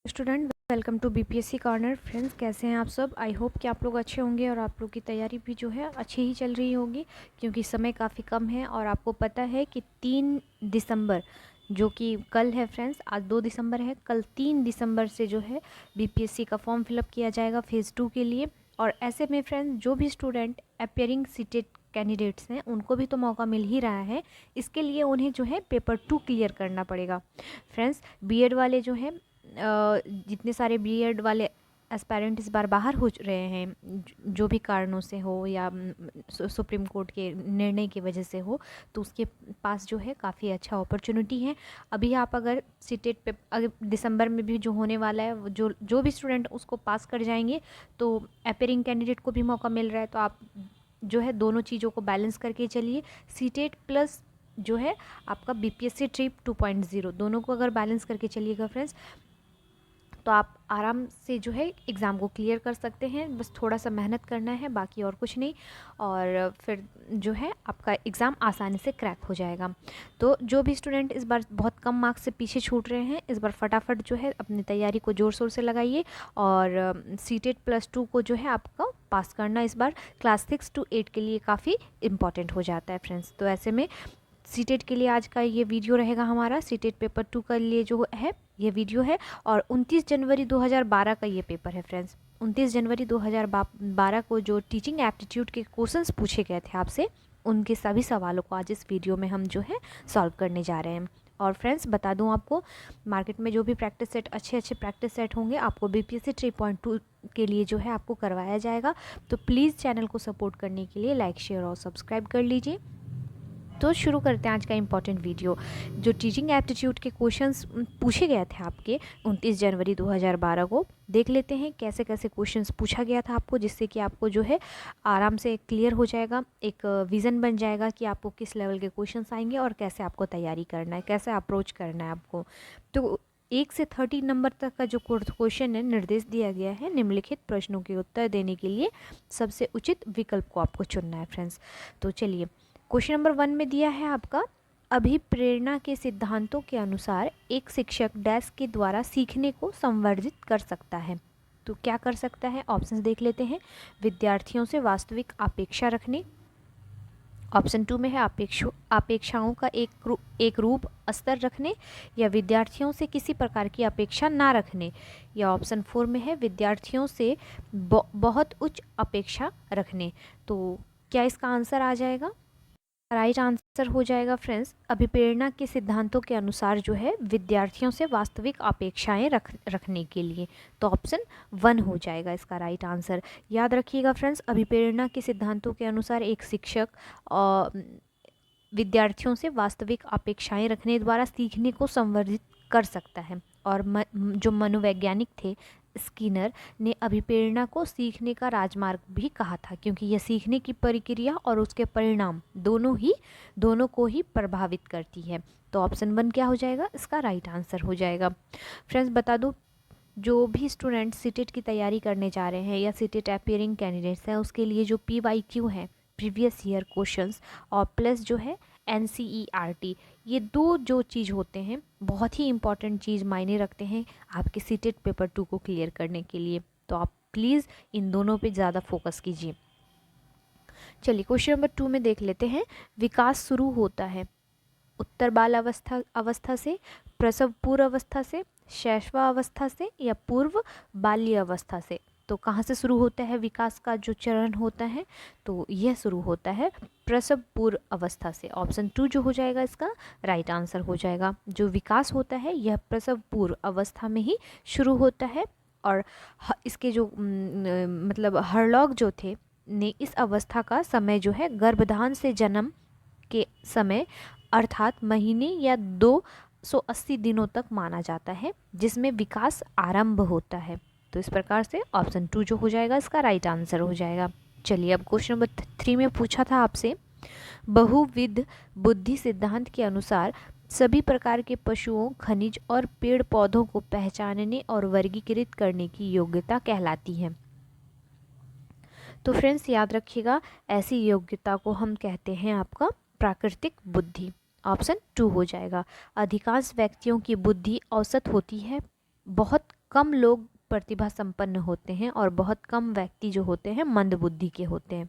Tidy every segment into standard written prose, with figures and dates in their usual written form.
Student, welcome to BPSC corner. Friends, कैसे हैं आप सब? आई होप कि आप लोग अच्छे होंगे और आप लोग की तैयारी भी जो है अच्छी ही चल रही होगी, क्योंकि समय काफ़ी कम है और आपको पता है कि 3 दिसंबर जो कि कल है फ्रेंड्स, आज 2 दिसंबर है, कल 3 दिसंबर से जो है बीपीएससी का फॉर्म फिलअप किया जाएगा फेज़ 2 के लिए। और ऐसे में फ्रेंड्स, जो भी स्टूडेंट अपियरिंग सीटेड कैंडिडेट्स हैं उनको भी तो मौका मिल ही रहा है। इसके लिए उन्हें जो है पेपर 2 क्लियर करना पड़ेगा। फ्रेंड्स, बीएड वाले जो हैं, जितने सारे बीएड वाले एस्पायरेंट इस बार बाहर हो रहे हैं, जो भी कारणों से हो या सुप्रीम कोर्ट के निर्णय की वजह से हो, तो उसके पास जो है काफ़ी अच्छा अपॉर्चुनिटी है। अभी आप अगर सीटेट पे अगर दिसंबर में भी जो होने वाला है, जो भी स्टूडेंट उसको पास कर जाएंगे, तो अपेयरिंग कैंडिडेट को भी मौका मिल रहा है। तो आप जो है दोनों चीज़ों को बैलेंस करके चलिए। सीटेट प्लस जो है आपका बीपीएससी ट्रिप 2.0, दोनों को अगर बैलेंस करके चलिएगा फ्रेंड्स, तो आप आराम से जो है एग्ज़ाम को क्लियर कर सकते हैं। बस थोड़ा सा मेहनत करना है, बाकी और कुछ नहीं, और फिर जो है आपका एग्ज़ाम आसानी से क्रैक हो जाएगा। तो जो भी स्टूडेंट इस बार बहुत कम मार्क्स से पीछे छूट रहे हैं, इस बार फटाफट जो है अपनी तैयारी को ज़ोर शोर से लगाइए और सीटेट प्लस 2 को जो है आपका पास करना इस बार क्लास 6 to 8 के लिए काफ़ी इम्पॉर्टेंट हो जाता है फ्रेंड्स। तो ऐसे में सीटेट के लिए आज का ये वीडियो रहेगा हमारा। सीटेट पेपर 2 के लिए जो है ये वीडियो है, और 29 जनवरी 2012 का ये पेपर है फ्रेंड्स। 29 जनवरी 2012 को जो टीचिंग एप्टीट्यूड के क्वेश्चंस पूछे गए थे आपसे, उनके सभी सवालों को आज इस वीडियो में हम जो है सॉल्व करने जा रहे हैं। और फ्रेंड्स, बता दूं आपको, मार्केट में जो भी प्रैक्टिस सेट अच्छे प्रैक्टिस सेट होंगे, आपको बीपीएससी 3.2 के लिए जो है आपको करवाया जाएगा। तो प्लीज़ चैनल को सपोर्ट करने के लिए लाइक, शेयर और सब्सक्राइब कर लीजिए। तो शुरू करते हैं आज का इम्पॉर्टेंट वीडियो। जो टीचिंग एप्टीट्यूड के क्वेश्चंस पूछे गए थे आपके 29 जनवरी 2012 को, देख लेते हैं कैसे कैसे क्वेश्चंस पूछा गया था आपको, जिससे कि आपको जो है आराम से क्लियर हो जाएगा, एक विज़न बन जाएगा कि आपको किस लेवल के क्वेश्चंस आएंगे और कैसे आपको तैयारी करना है, कैसे अप्रोच करना है आपको। तो 1 से 30 नंबर तक का जो क्वेश्चन है, निर्देश दिया गया है निम्नलिखित प्रश्नों के उत्तर देने के लिए सबसे उचित विकल्प को आपको चुनना है फ्रेंड्स। तो चलिए, क्वेश्चन नंबर 1 में दिया है आपका, अभिप्रेरणा के सिद्धांतों के अनुसार एक शिक्षक डैश के द्वारा सीखने को संवर्धित कर सकता है। तो क्या कर सकता है? ऑप्शंस देख लेते हैं। विद्यार्थियों से वास्तविक अपेक्षा रखने, ऑप्शन 2 में है अपेक्षाओं का एक रूप स्तर रखने, या विद्यार्थियों से किसी प्रकार की अपेक्षा ना रखने, या ऑप्शन 4 में है विद्यार्थियों से बहुत उच्च अपेक्षा रखने। तो क्या इसका आंसर आ जाएगा? राइट आंसर हो जाएगा फ्रेंड्स, अभिप्रेरणा के सिद्धांतों के अनुसार जो है विद्यार्थियों से वास्तविक अपेक्षाएं रखने के लिए। तो ऑप्शन 1 हो जाएगा इसका राइट आंसर। याद रखिएगा फ्रेंड्स, अभिप्रेरणा के सिद्धांतों के अनुसार एक शिक्षक विद्यार्थियों से वास्तविक अपेक्षाएं रखने द्वारा सीखने को संवर्धित कर सकता है। और जो मनोवैज्ञानिक थे स्किनर ने अभिप्रेरणा को सीखने का राजमार्ग भी कहा था, क्योंकि यह सीखने की प्रक्रिया और उसके परिणाम दोनों को ही प्रभावित करती है। तो ऑप्शन 1 क्या हो जाएगा? इसका राइट आंसर हो जाएगा। फ्रेंड्स, बता दूं, जो भी स्टूडेंट सीटेट की तैयारी करने जा रहे हैं या सीटेट अपियरिंग कैंडिडेट्स हैं, उसके लिए जो PYQ है, प्रीवियस ईयर क्वेश्चंस, और प्लस जो है NCERT, ये दो जो चीज़ होते हैं बहुत ही इंपॉर्टेंट चीज़ मायने रखते हैं आपके सीटेट पेपर 2 को क्लियर करने के लिए। तो आप प्लीज़ इन दोनों पे ज़्यादा फोकस कीजिए। चलिए, क्वेश्चन नंबर 2 में देख लेते हैं। विकास शुरू होता है उत्तर बाल अवस्था से, प्रसव पूर्व अवस्था से, शैशवावस्था से, या पूर्व बाल्य अवस्था से। तो कहाँ से शुरू होता है विकास का जो चरण होता है? तो यह शुरू होता है प्रसव पूर्व अवस्था से। ऑप्शन 2 जो हो जाएगा इसका राइट आंसर हो जाएगा। जो विकास होता है यह प्रसव पूर्व अवस्था में ही शुरू होता है, और इसके जो मतलब हर्लॉग जो थे ने इस अवस्था का समय जो है गर्भधान से जन्म के समय अर्थात महीने या 280 दिनों तक माना जाता है, जिसमें विकास आरंभ होता है। तो इस प्रकार से ऑप्शन 2 जो हो जाएगा इसका राइट आंसर हो जाएगा। चलिए, अब क्वेश्चन नंबर 3 में पूछा था आपसे, बहुविध बुद्धि सिद्धांत के अनुसार सभी प्रकार के पशुओं, खनिज और पेड़ पौधों को पहचानने और वर्गीकृत करने की योग्यता कहलाती है। तो फ्रेंड्स, याद रखिएगा, ऐसी योग्यता को हम कहते हैं आपका प्राकृतिक बुद्धि। ऑप्शन 2 हो जाएगा। अधिकांश व्यक्तियों की बुद्धि औसत होती है, बहुत कम लोग प्रतिभा संपन्न होते हैं और बहुत कम व्यक्ति जो होते हैं मंद बुद्धि के होते हैं।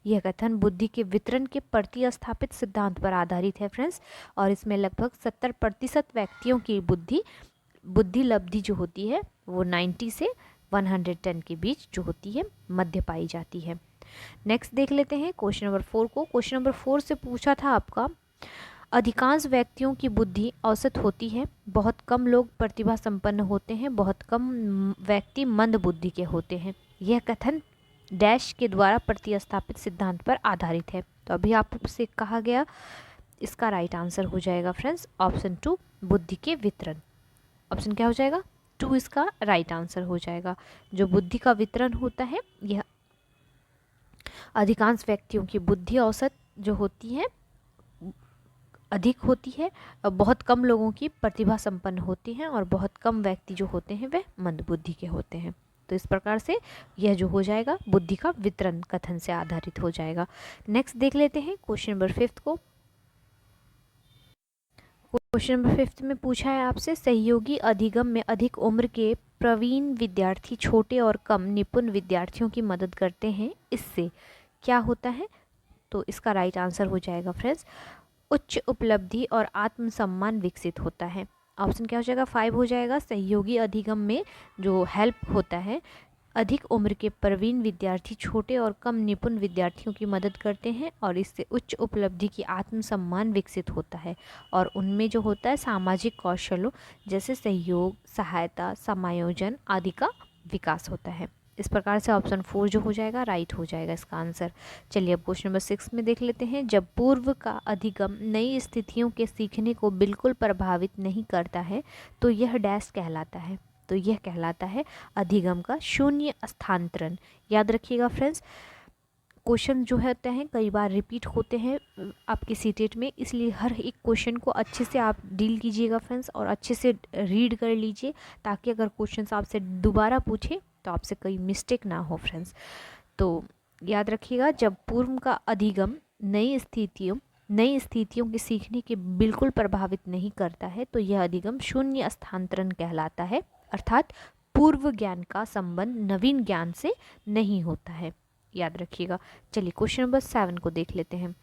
यह कथन बुद्धि के वितरण के प्रतिस्थापित सिद्धांत पर आधारित है फ्रेंड्स, और इसमें लगभग 70% व्यक्तियों की बुद्धि लब्धि जो होती है वो 90 से 110 के बीच जो होती है मध्य पाई जाती है। नेक्स्ट देख लेते हैं क्वेश्चन नंबर 4 को। क्वेश्चन नंबर 4 से पूछा था आपका, अधिकांश व्यक्तियों की बुद्धि औसत होती है, बहुत कम लोग प्रतिभा संपन्न होते हैं, बहुत कम व्यक्ति मंद बुद्धि के होते हैं। यह कथन डैश के द्वारा प्रतिस्थापित सिद्धांत पर आधारित है। तो अभी आपसे कहा गया, इसका राइट आंसर हो जाएगा फ्रेंड्स ऑप्शन 2, बुद्धि के वितरण। ऑप्शन क्या हो जाएगा? 2 इसका राइट आंसर हो जाएगा। जो बुद्धि का वितरण होता है, यह अधिकांश व्यक्तियों की बुद्धि औसत जो होती है अधिक होती है, बहुत कम लोगों की प्रतिभा संपन्न होती हैं और बहुत कम व्यक्ति जो होते हैं वह मंद बुद्धि के होते हैं। तो इस प्रकार से यह जो हो जाएगा बुद्धि का वितरण कथन से आधारित हो जाएगा। नेक्स्ट देख लेते हैं क्वेश्चन नंबर 5 को। क्वेश्चन नंबर 5 में पूछा है आपसे, सहयोगी अधिगम में अधिक उम्र के प्रवीण विद्यार्थी छोटे और कम निपुण विद्यार्थियों की मदद करते हैं, इससे क्या होता है? तो इसका राइट आंसर हो जाएगा फ्रेंड्स, उच्च उपलब्धि और आत्मसम्मान विकसित होता है। ऑप्शन क्या हो जाएगा? 5 हो जाएगा। सहयोगी अधिगम में जो हेल्प होता है, अधिक उम्र के प्रवीण विद्यार्थी छोटे और कम निपुण विद्यार्थियों की मदद करते हैं और इससे उच्च उपलब्धि की आत्मसम्मान विकसित होता है, और उनमें जो होता है सामाजिक कौशलों जैसे सहयोग, सहायता, समायोजन आदि का विकास होता है। इस प्रकार से ऑप्शन 4 जो हो जाएगा राइट हो जाएगा इसका आंसर। चलिए अब क्वेश्चन नंबर 6 में देख लेते हैं। जब पूर्व का अधिगम नई स्थितियों के सीखने को बिल्कुल प्रभावित नहीं करता है तो यह डैश कहलाता है। तो यह कहलाता है अधिगम का शून्य स्थानांतरण। याद रखिएगा फ्रेंड्स, क्वेश्चन जो होते हैं कई बार रिपीट होते हैं आपके सीटेट में, इसलिए हर एक क्वेश्चन को अच्छे से आप डील कीजिएगा फ्रेंड्स और अच्छे से रीड कर लीजिए, ताकि अगर क्वेश्चन आपसे दोबारा पूछे तो आपसे कोई मिस्टेक ना हो फ्रेंड्स। तो याद रखिएगा, जब पूर्व का अधिगम नई स्थितियों के सीखने के बिल्कुल प्रभावित नहीं करता है तो यह अधिगम शून्य स्थानांतरण कहलाता है, अर्थात पूर्व ज्ञान का संबंध नवीन ज्ञान से नहीं होता है। याद रखिएगा। चलिए क्वेश्चन नंबर 7 को देख लेते हैं।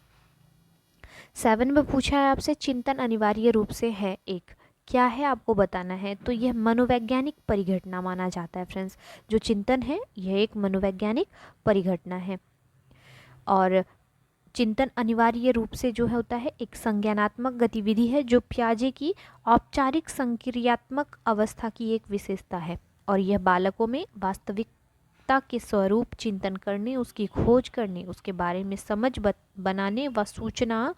7 में पूछा है आपसे, चिंतन अनिवार्य रूप से है एक, क्या है आपको बताना है। तो यह मनोवैज्ञानिक परिघटना माना जाता है फ्रेंड्स। जो चिंतन है यह एक मनोवैज्ञानिक परिघटना है, और चिंतन अनिवार्य रूप से जो होता है एक संज्ञानात्मक गतिविधि है जो पियाजे की औपचारिक संक्रियात्मक अवस्था की एक विशेषता है, और यह बालकों में वास्तविकता के स्वरूप चिंतन करने, उसकी खोज करने, उसके बारे में समझ बनाने व सूचना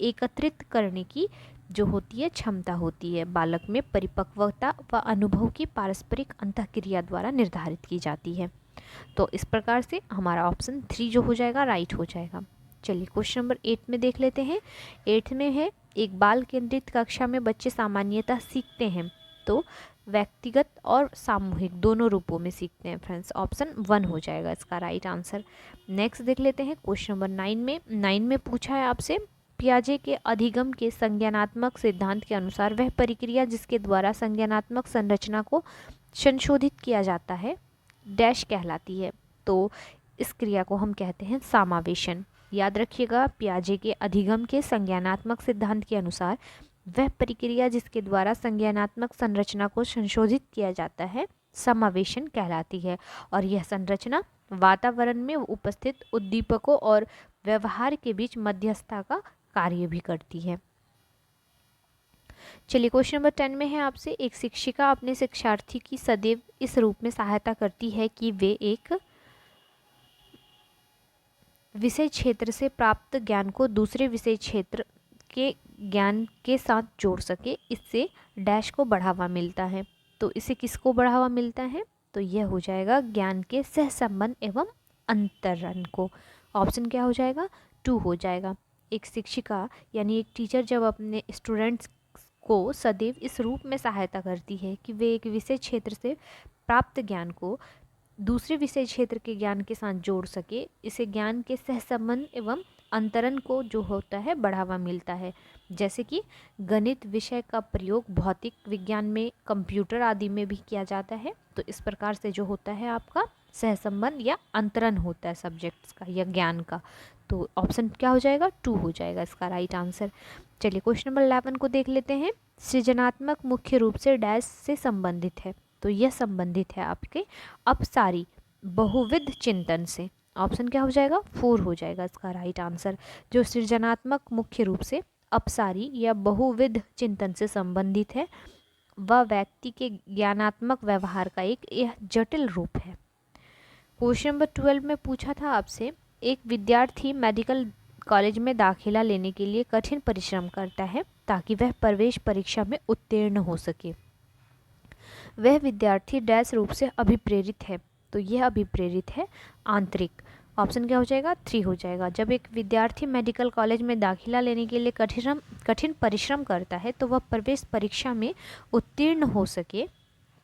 एकत्रित करने की जो होती है क्षमता होती है। बालक में परिपक्वता व अनुभव की पारस्परिक अंतःक्रिया द्वारा निर्धारित की जाती है। तो इस प्रकार से हमारा ऑप्शन 3 जो हो जाएगा राइट हो जाएगा। चलिए क्वेश्चन नंबर 8 में देख लेते हैं। 8 में है, एक बाल केंद्रित कक्षा में बच्चे सामान्यतः सीखते हैं, तो व्यक्तिगत और सामूहिक दोनों रूपों में सीखते हैं फ्रेंड्स। ऑप्शन 1 हो जाएगा इसका राइट आंसर। नेक्स्ट देख लेते हैं क्वेश्चन नंबर 9 में पूछा है आपसे, पियाजे के अधिगम के संज्ञानात्मक सिद्धांत के अनुसार वह प्रक्रिया जिसके द्वारा संज्ञानात्मक संरचना को संशोधित किया जाता है डैश कहलाती है। तो इस क्रिया को हम कहते हैं समावेशन। याद रखिएगा, पियाजे के अधिगम के संज्ञानात्मक सिद्धांत के अनुसार वह प्रक्रिया जिसके द्वारा संज्ञानात्मक संरचना को संशोधित किया जाता है समावेशन कहलाती है, और यह संरचना वातावरण में उपस्थित उद्दीपकों और व्यवहार के बीच मध्यस्थता का कार्य भी करती है। चलिए क्वेश्चन नंबर 10 में है आपसे, एक शिक्षिका अपने शिक्षार्थी की सदैव इस रूप में सहायता करती है कि वे एक विषय क्षेत्र से प्राप्त ज्ञान को दूसरे विषय क्षेत्र के ज्ञान के साथ जोड़ सके, इससे डैश को बढ़ावा मिलता है। तो इसे किसको बढ़ावा मिलता है? तो यह हो जाएगा ज्ञान के सहसंबंध एवं अंतरण को। ऑप्शन क्या हो जाएगा? 2 हो जाएगा। एक शिक्षिका यानी एक टीचर जब अपने स्टूडेंट्स को सदैव इस रूप में सहायता करती है कि वे एक विषय क्षेत्र से प्राप्त ज्ञान को दूसरे विषय क्षेत्र के ज्ञान के साथ जोड़ सके, इसे ज्ञान के सहसंबंध एवं अंतरण को जो होता है बढ़ावा मिलता है। जैसे कि गणित विषय का प्रयोग भौतिक विज्ञान में, कंप्यूटर आदि में भी किया जाता है। तो इस प्रकार से जो होता है आपका सहसंबंध या अंतरण होता है सब्जेक्ट्स का या ज्ञान का। तो ऑप्शन क्या हो जाएगा? 2 हो जाएगा इसका राइट आंसर। चलिए क्वेश्चन नंबर 11 को देख लेते हैं। सृजनात्मक मुख्य रूप से डैश से संबंधित है। तो यह संबंधित है आपके अपसारी बहुविध चिंतन से। ऑप्शन क्या हो जाएगा? 4 हो जाएगा इसका राइट आंसर। जो सृजनात्मक मुख्य रूप से अपसारी या बहुविध चिंतन से संबंधित है, वह व्यक्ति के ज्ञानात्मक व्यवहार का एक यह जटिल रूप है। क्वेश्चन नंबर 12 में पूछा था आपसे, एक विद्यार्थी मेडिकल कॉलेज में दाखिला लेने के लिए कठिन परिश्रम करता है ताकि वह प्रवेश परीक्षा में उत्तीर्ण हो सके। वह विद्यार्थी डैश रूप से अभिप्रेरित है। तो यह अभिप्रेरित है आंतरिक। ऑप्शन क्या हो जाएगा? 3 हो जाएगा। जब एक विद्यार्थी मेडिकल कॉलेज में दाखिला लेने के लिए कठिन परिश्रम करता है तो वह प्रवेश परीक्षा में उत्तीर्ण हो सके,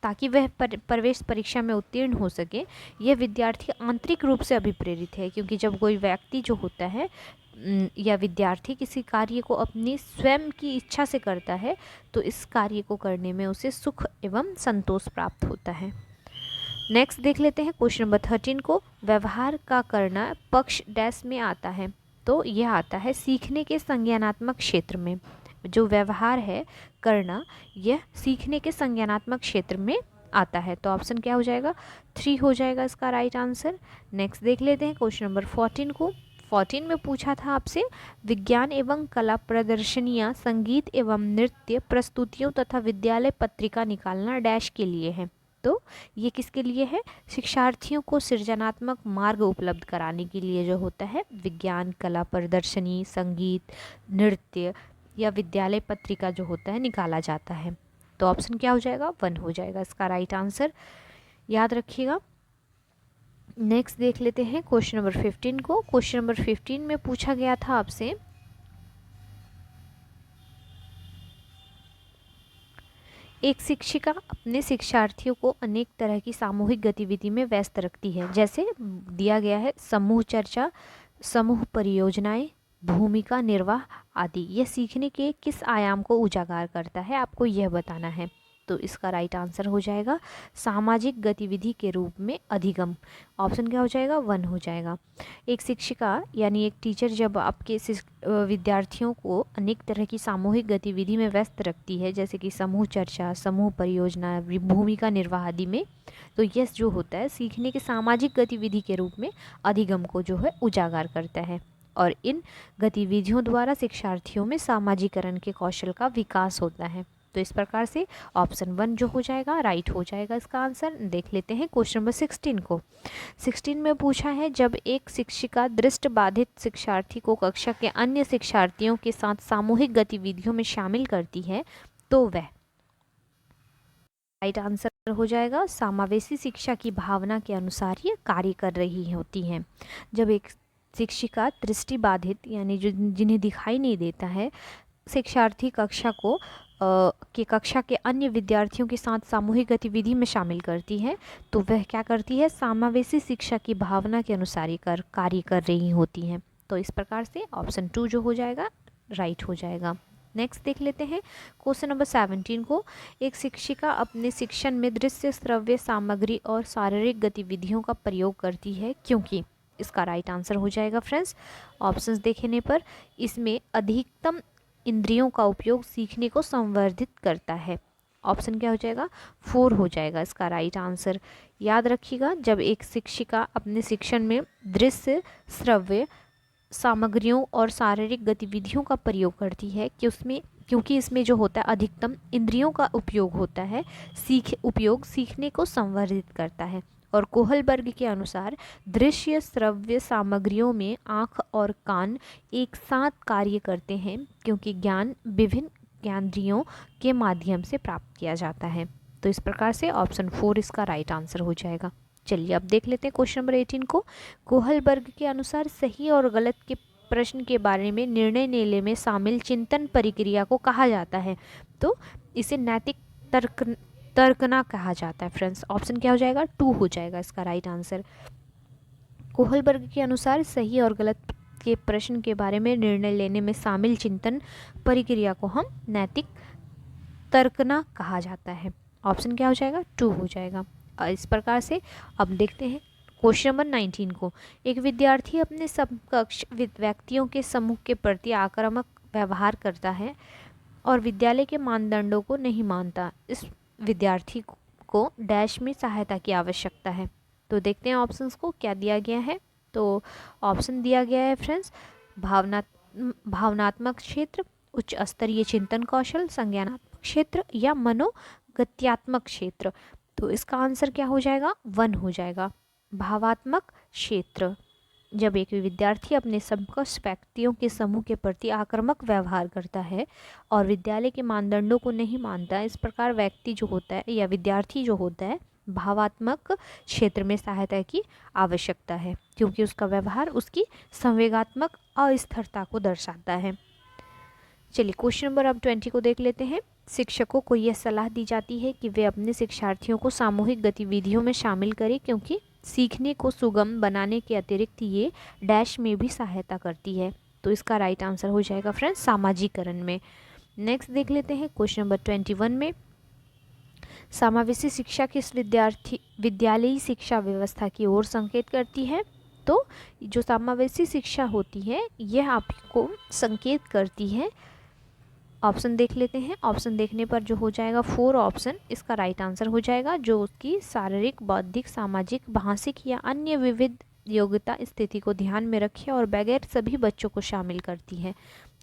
ताकि वह प्रवेश परीक्षा में उत्तीर्ण हो सके, यह विद्यार्थी आंतरिक रूप से अभिप्रेरित है। क्योंकि जब कोई व्यक्ति जो होता है या विद्यार्थी किसी कार्य को अपनी स्वयं की इच्छा से करता है तो इस कार्य को करने में उसे सुख एवं संतोष प्राप्त होता है। नेक्स्ट देख लेते हैं क्वेश्चन नंबर 13 को। व्यवहार का करना पक्ष डैश में आता है। तो यह आता है सीखने के संज्ञानात्मक क्षेत्र में। जो व्यवहार है करना, यह सीखने के संज्ञानात्मक क्षेत्र में आता है। तो ऑप्शन क्या हो जाएगा? 3 हो जाएगा इसका राइट आंसर। नेक्स्ट देख लेते हैं क्वेश्चन नंबर 14 को। 14 में पूछा था आपसे, विज्ञान एवं कला प्रदर्शनियाँ, संगीत एवं नृत्य प्रस्तुतियों तथा विद्यालय पत्रिका निकालना डैश के लिए है। तो ये किसके लिए है? शिक्षार्थियों को सृजनात्मक मार्ग उपलब्ध कराने के लिए जो होता है विज्ञान, कला प्रदर्शनी, संगीत, नृत्य या विद्यालय पत्रिका जो होता है निकाला जाता है। तो ऑप्शन क्या हो जाएगा? 1 हो जाएगा इसका राइट आंसर, याद रखिएगा। नेक्स्ट देख लेते हैं क्वेश्चन नंबर 15 को। क्वेश्चन नंबर 15 में पूछा गया था आपसे, एक शिक्षिका अपने शिक्षार्थियों को अनेक तरह की सामूहिक गतिविधि में व्यस्त रखती है। जैसे दिया गया है समूह चर्चा, समूह परियोजनाएं, भूमिका निर्वाह आदि। यह सीखने के किस आयाम को उजागर करता है, आपको यह बताना है। तो इसका राइट आंसर हो जाएगा सामाजिक गतिविधि के रूप में अधिगम। ऑप्शन क्या हो जाएगा? 1 हो जाएगा। एक शिक्षिका यानी एक टीचर जब आपके विद्यार्थियों को अनेक तरह की सामूहिक गतिविधि में व्यस्त रखती है, जैसे कि समूह चर्चा, समूह परियोजना, भूमिका निर्वाह आदि में, तो यह जो होता है सीखने के सामाजिक गतिविधि के रूप में अधिगम को जो है उजागर करता है। और इन गतिविधियों द्वारा शिक्षार्थियों में सामाजिकरण के कौशल का विकास होता है। तो इस प्रकार से ऑप्शन 1 जो हो जाएगा राइट हो जाएगा इसका आंसर। देख लेते हैं क्वेश्चन नंबर 16 को। 16 में पूछा है, जब एक शिक्षिका दृष्टिबाधित शिक्षार्थी को कक्षा के अन्य शिक्षार्थियों के साथ सामूहिक गतिविधियों में शामिल करती है तो वह, राइट आंसर हो जाएगा समावेशी शिक्षा की भावना के अनुसार ये कार्य कर रही होती हैं। जब एक शिक्षिका दृष्टिबाधित यानी जो जिन्हें दिखाई नहीं देता है शिक्षार्थी कक्षा के अन्य विद्यार्थियों के साथ सामूहिक गतिविधि में शामिल करती है तो वह क्या करती है? समावेशी शिक्षा की भावना के अनुसार कार्य कर रही होती हैं। तो इस प्रकार से ऑप्शन 2 जो हो जाएगा राइट हो जाएगा। नेक्स्ट देख लेते हैं क्वेश्चन नंबर 17 को। एक शिक्षिका अपने शिक्षण में दृश्य श्रव्य सामग्री और शारीरिक गतिविधियों का प्रयोग करती है क्योंकि, इसका राइट आंसर हो जाएगा फ्रेंड्स ऑप्शंस देखने पर, इसमें अधिकतम इंद्रियों का उपयोग सीखने को संवर्धित करता है। ऑप्शन क्या हो जाएगा? 4 हो जाएगा इसका राइट आंसर। याद रखिएगा, जब एक शिक्षिका अपने शिक्षण में दृश्य श्रव्य सामग्रियों और शारीरिक गतिविधियों का प्रयोग करती है क्योंकि इसमें जो होता है अधिकतम इंद्रियों का उपयोग होता है, सीखने को संवर्धित करता है। और कोहलबर्ग के अनुसार दृश्य श्रव्य सामग्रियों में आँख और कान एक साथ कार्य करते हैं क्योंकि ज्ञान विभिन्न ज्ञानेंद्रियों के माध्यम से प्राप्त किया जाता है। तो इस प्रकार से ऑप्शन 4 इसका राइट आंसर हो जाएगा। चलिए अब देख लेते हैं क्वेश्चन नंबर 18 को। कोहलबर्ग के अनुसार सही और गलत के प्रश्न के बारे में निर्णय लेने में शामिल चिंतन प्रक्रिया को कहा जाता है। तो इसे नैतिक तर्कना कहा जाता है फ्रेंड्स। ऑप्शन क्या हो जाएगा? 2 हो जाएगा इसका राइट आंसर। कोहलबर्ग के अनुसार सही और गलत के प्रश्न के बारे में निर्णय लेने में शामिल चिंतन प्रक्रिया को हम नैतिक तर्कना कहा जाता है। ऑप्शन क्या हो जाएगा? 2 हो जाएगा। इस प्रकार से अब देखते हैं क्वेश्चन नंबर 19 को। एक विद्यार्थी अपने समकक्ष व्यक्तियों के समूह के प्रति आक्रामक व्यवहार करता है और विद्यालय के मानदंडों को नहीं मानता। इस विद्यार्थी को डैश में सहायता की आवश्यकता है। तो देखते हैं ऑप्शंस को क्या दिया गया है। तो ऑप्शन दिया गया है फ्रेंड्स, भावनात्मक क्षेत्र, उच्च स्तरीय चिंतन कौशल, संज्ञानात्मक क्षेत्र या मनोगत्यात्मक क्षेत्र। तो इसका आंसर क्या हो जाएगा? 1 हो जाएगा, भावात्मक क्षेत्र। जब एक विद्यार्थी अपने समकक्ष व्यक्तियों के समूह के प्रति आक्रामक व्यवहार करता है और विद्यालय के मानदंडों को नहीं मानता, इस प्रकार व्यक्ति जो होता है या विद्यार्थी जो होता है, भावात्मक क्षेत्र में सहायता की आवश्यकता है, क्योंकि उसका व्यवहार उसकी संवेगात्मक अस्थिरता को दर्शाता है। चलिए क्वेश्चन नंबर अब 20 को देख लेते हैं। शिक्षकों को यह सलाह दी जाती है कि वे अपने शिक्षार्थियों को सामूहिक गतिविधियों में शामिल करें, क्योंकि सीखने को सुगम बनाने के अतिरिक्त ये डैश में भी सहायता करती है। तो इसका राइट आंसर हो जाएगा फ्रेंड्स, सामाजिकरण में। नेक्स्ट देख लेते हैं क्वेश्चन नंबर 21 में। समावेशी शिक्षा किस विद्यालयी शिक्षा व्यवस्था की ओर संकेत करती है? तो जो समावेशी शिक्षा होती है यह आपको संकेत करती है, ऑप्शन देख लेते हैं। ऑप्शन देखने पर जो हो जाएगा 4 ऑप्शन, इसका राइट आंसर हो जाएगा, जो उसकी शारीरिक, बौद्धिक, सामाजिक, भाषिक या अन्य विविध योग्यता स्थिति को ध्यान में रखे और बगैर सभी बच्चों को शामिल करती है।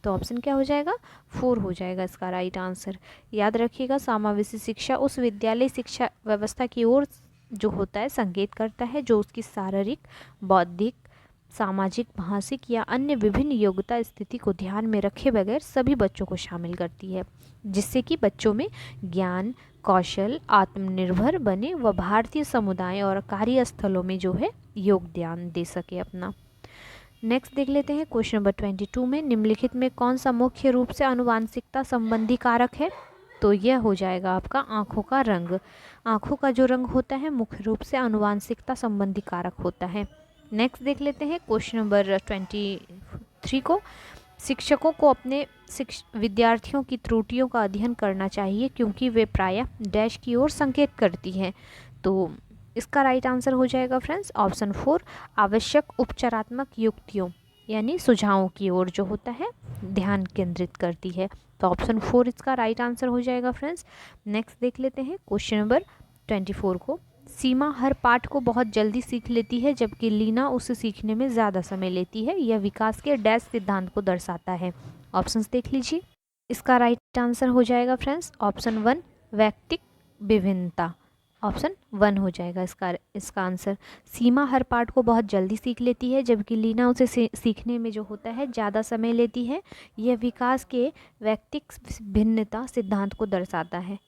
तो ऑप्शन क्या हो जाएगा? 4 हो जाएगा इसका राइट आंसर। याद रखिएगा, समावेशी शिक्षा उस विद्यालय शिक्षा व्यवस्था की ओर जो होता है संकेत करता है जो उसकी शारीरिक, बौद्धिक, सामाजिक, भाषिक या अन्य विभिन्न योग्यता स्थिति को ध्यान में रखे बगैर सभी बच्चों को शामिल करती है, जिससे कि बच्चों में ज्ञान, कौशल, आत्मनिर्भर बने व भारतीय समुदाय और कार्यस्थलों में जो है योगदान दे सके अपना। नेक्स्ट देख लेते हैं क्वेश्चन नंबर 22 में। निम्नलिखित में कौन सा मुख्य रूप से आनुवांशिकता संबंधी कारक है? तो यह हो जाएगा आपका आँखों का रंग। आँखों का जो रंग होता है मुख्य रूप से आनुवांशिकता संबंधी कारक होता है। नेक्स्ट देख लेते हैं क्वेश्चन नंबर 23 को। शिक्षकों को अपने विद्यार्थियों की त्रुटियों का अध्ययन करना चाहिए, क्योंकि वे प्रायः डैश की ओर संकेत करती हैं। तो इसका राइट आंसर हो जाएगा फ्रेंड्स, ऑप्शन 4, आवश्यक उपचारात्मक युक्तियों यानी सुझावों की ओर जो होता है ध्यान केंद्रित करती है। तो ऑप्शन 4 इसका राइट आंसर हो जाएगा फ्रेंड्स। नेक्स्ट देख लेते हैं क्वेश्चन नंबर 24 को। सीमा हर पाठ को बहुत जल्दी सीख लेती है, जबकि लीना उसे सीखने में ज़्यादा समय लेती है। यह विकास के डैश सिद्धांत को दर्शाता है। ऑप्शंस देख लीजिए। इसका राइट आंसर हो जाएगा फ्रेंड्स, ऑप्शन 1, व्यक्तिक विभिन्नता। ऑप्शन 1 हो जाएगा इसका आंसर। सीमा हर पाठ को बहुत जल्दी सीख लेती है, जबकि लीना उसे सीखने में जो होता है ज़्यादा समय लेती है। यह विकास के व्यक्तिक भिन्नता सिद्धांत को दर्शाता है।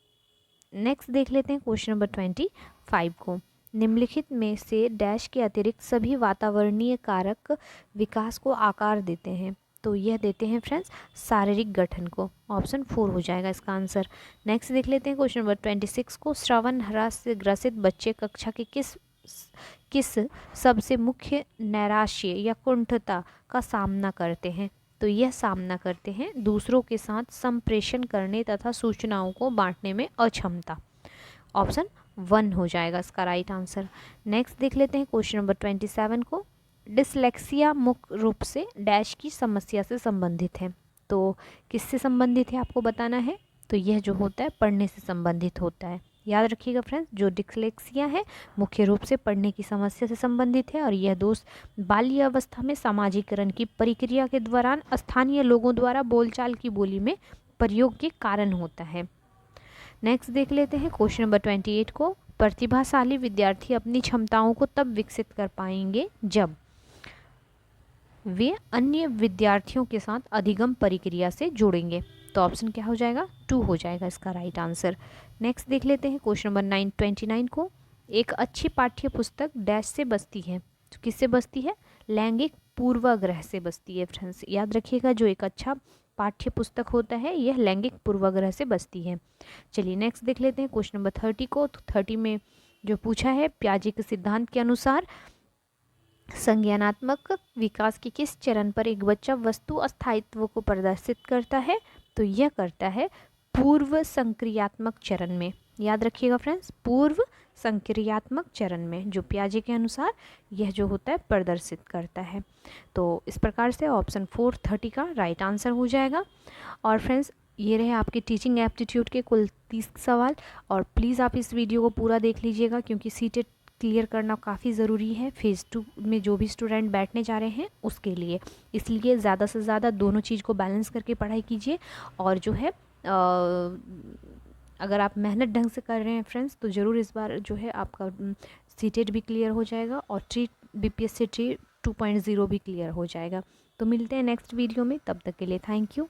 नेक्स्ट देख लेते हैं क्वेश्चन नंबर 25 को। निम्नलिखित में से डैश के अतिरिक्त सभी वातावरणीय कारक विकास को आकार देते हैं। तो यह देते हैं फ्रेंड्स शारीरिक गठन को। ऑप्शन 4 हो जाएगा इसका आंसर। नेक्स्ट देख लेते हैं क्वेश्चन नंबर 26 को। श्रवण ह्रास से ग्रसित बच्चे कक्षा के किस सबसे मुख्य नैराश्य या कुंठता का सामना करते हैं? तो यह सामना करते हैं दूसरों के साथ संप्रेषण करने तथा सूचनाओं को बांटने में अक्षमता। ऑप्शन 1 हो जाएगा इसका राइट आंसर। नेक्स्ट देख लेते हैं क्वेश्चन नंबर 27 को। डिसलेक्सिया मुख्य रूप से डैश की समस्या से संबंधित है। तो किससे संबंधित है आपको बताना है। तो यह जो होता है पढ़ने से संबंधित होता है। याद रखिएगा फ्रेंड्स, जो डिसलेक्सिया है मुख्य रूप से पढ़ने की समस्या से संबंधित है और यह दोष बाल्य अवस्था में सामाजिकरण की प्रक्रिया के दौरान स्थानीय लोगों द्वारा बोलचाल की बोली में प्रयोग के कारण होता है। नेक्स्ट देख लेते हैं क्वेश्चन नंबर 28 को। प्रतिभाशाली विद्यार्थी अपनी क्षमताओं को तब विकसित कर पाएंगे जब वे अन्य विद्यार्थियों के साथ अधिगम प्रक्रिया से जुड़ेंगे। तो ऑप्शन क्या हो जाएगा? 2 हो जाएगा इसका राइट आंसर। नेक्स्ट देख लेते हैं क्वेश्चन नंबर 29 को। एक अच्छी पाठ्य पुस्तक डैश से बसती है। तो किससे बसती है? लैंगिक पूर्वाग्रह से बसती है फ्रेंड्स। याद रखिएगा, जो एक अच्छा पाठ्य पुस्तक होता है यह लैंगिक पूर्वाग्रह से बसती है। चलिए नेक्स्ट देख लेते हैं क्वेश्चन नंबर 30 को। तो 30 में जो पूछा है, प्याजे के सिद्धांत के अनुसार संज्ञानात्मक विकास के किस चरण पर एक बच्चा वस्तु अस्थायित्व को प्रदर्शित करता है? तो यह करता है पूर्व संक्रियात्मक चरण में। याद रखिएगा फ्रेंड्स, पूर्व संक्रियात्मक चरण में जो पियाजे के अनुसार यह जो होता है प्रदर्शित करता है। तो इस प्रकार से ऑप्शन 430 का राइट आंसर हो जाएगा। और फ्रेंड्स, ये रहे आपके टीचिंग एप्टीट्यूड के कुल 30 सवाल। और प्लीज़ आप इस वीडियो को पूरा देख लीजिएगा, क्योंकि सीटेट क्लियर करना काफ़ी ज़रूरी है फेज़ 2 में जो भी स्टूडेंट बैठने जा रहे हैं उसके लिए। इसलिए ज़्यादा से ज़्यादा दोनों चीज़ को बैलेंस करके पढ़ाई कीजिए। और जो है अगर आप मेहनत ढंग से कर रहे हैं फ्रेंड्स, तो ज़रूर इस बार जो है आपका सीटेट भी क्लियर हो जाएगा और BPSC 2.0 भी क्लियर हो जाएगा। तो मिलते हैं नेक्स्ट वीडियो में, तब तक के लिए थैंक यू।